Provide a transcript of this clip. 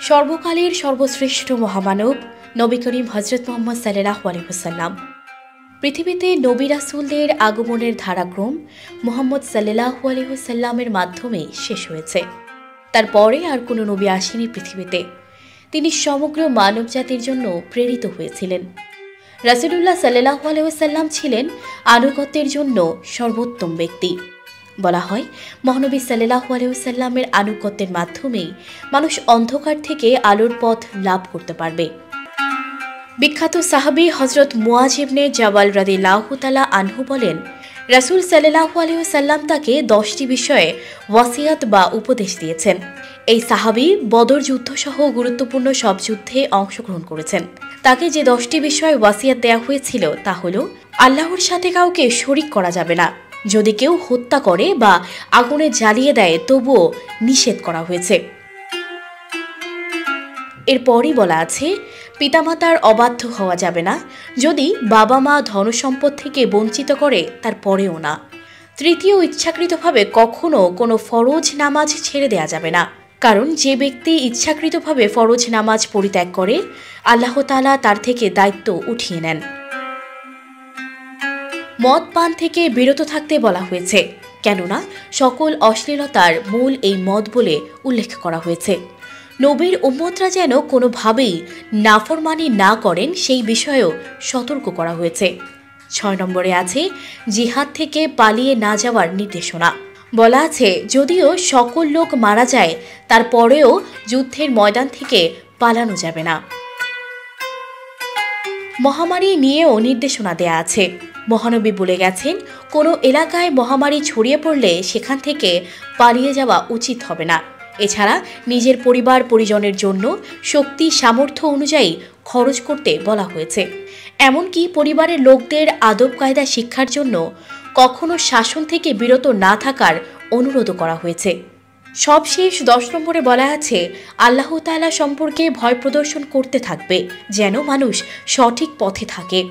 সর্বকালের সর্বশ্রেষ্ঠ মহামানব নবী করিম হজরত মুহাম্মদ সাল্লাল্লাহু আলাইহি ওয়াসাল্লাম। পৃথিবীতে নবী রাসূলদের আগমনের ধারাক্রম মুহাম্মদ সাল্লাল্লাহু আলাইহি ওয়াসাল্লামের মাধ্যমে শেষ হয়েছে। তারপরে আর কোনো নবী আসেনি পৃথিবীতে। তিনি সমগ্র মানবজাতির জন্য প্রেরিত হয়েছিলেন। রাসূলুল্লাহ সাল্লাল্লাহু আলাইহি ওয়াসাল্লাম ছিলেন আনুগত্যের জন্য সর্বোত্তম ব্যক্তি। বলা হয়, মহানবী সাল্লাল্লাহু আলাইহি ওয়াসাল্লামের আনুগত্যের মাধ্যমেই মানুষ অন্ধকার থেকে আলোর পথ লাভ করতে পারবে। বিখ্যাত সাহাবী হযরত মুআজ ইবনে জাবাল রাদিয়াল্লাহু তাআলা আনহু বলেন, রাসূল সাল্লাল্লাহু আলাইহি ওয়াসাল্লাম তাকে 10টি বিষয়ে ওয়াসিয়াত বা উপদেশ দিয়েছেন। এই সাহাবী বদর যুদ্ধ সহ গুরুত্বপূর্ণ সব যুদ্ধে অংশগ্রহণ করেছেন। তাকে যে 10টি বিষয়ে ওয়াসিয়াত দেওয়া হয়েছিল তা হলো, আল্লাহর সাথে কাউকে শরীক করা যাবে না। যদি কেউ হত্যা করে বা আগুনে জ্বালিয়ে দেয় তবুও নিষেধ করা হয়েছে। এরপরই বলা আছে, পিতামাতার অবাধ্য হওয়া যাবে না। যদি বাবা মা ধনসম্পদ থেকে বঞ্চিত করে তারপরেও না। তৃতীয়, ইচ্ছাকৃতভাবে কখনো কোনো ফরজ নামাজ ছেড়ে দেয়া যাবে না। কারণ যে ব্যক্তি ইচ্ছাকৃতভাবে ফরজ নামাজ পরিত্যাগ করে আল্লাহ তাআলা তার থেকে দায়িত্ব উঠিয়ে নেন। মদ পান থেকে বিরত থাকতে বলা হয়েছে, কেননা সকল অশ্লীলতার মূল এই মদ বলে উল্লেখ করা হয়েছে। নবীর উম্মতরা যেন কোনোভাবেই নাফরমানি না করেন সেই বিষয়েও সতর্ক করা হয়েছে। 6 নম্বরে আছে জিহাদ থেকে পালিয়ে না যাওয়ার নির্দেশনা। বলা আছে, যদিও সকল লোক মারা যায় তারপরেও যুদ্ধের ময়দান থেকে পালানো যাবে না। মহামারী নিয়েও নির্দেশনা দেয়া আছে। মহানবী বলে গেছেন, কোনো এলাকায় মহামারী ছড়িয়ে পড়লে সেখান থেকে পালিয়ে যাওয়া উচিত হবে না। এছাড়া নিজের পরিবার পরিজনের জন্য শক্তি সামর্থ্য অনুযায়ী খরচ করতে বলা হয়েছে। এমনকি পরিবারের লোকদের আদব কায়দা শিক্ষার জন্য কখনো শাসন থেকে বিরত না থাকার অনুরোধ করা হয়েছে। সবশেষ 10 নম্বরে বলা আছে, আল্লাহ তাআলা সম্পর্কে ভয় প্রদর্শন করতে থাকবে যেন মানুষ সঠিক পথে থাকে।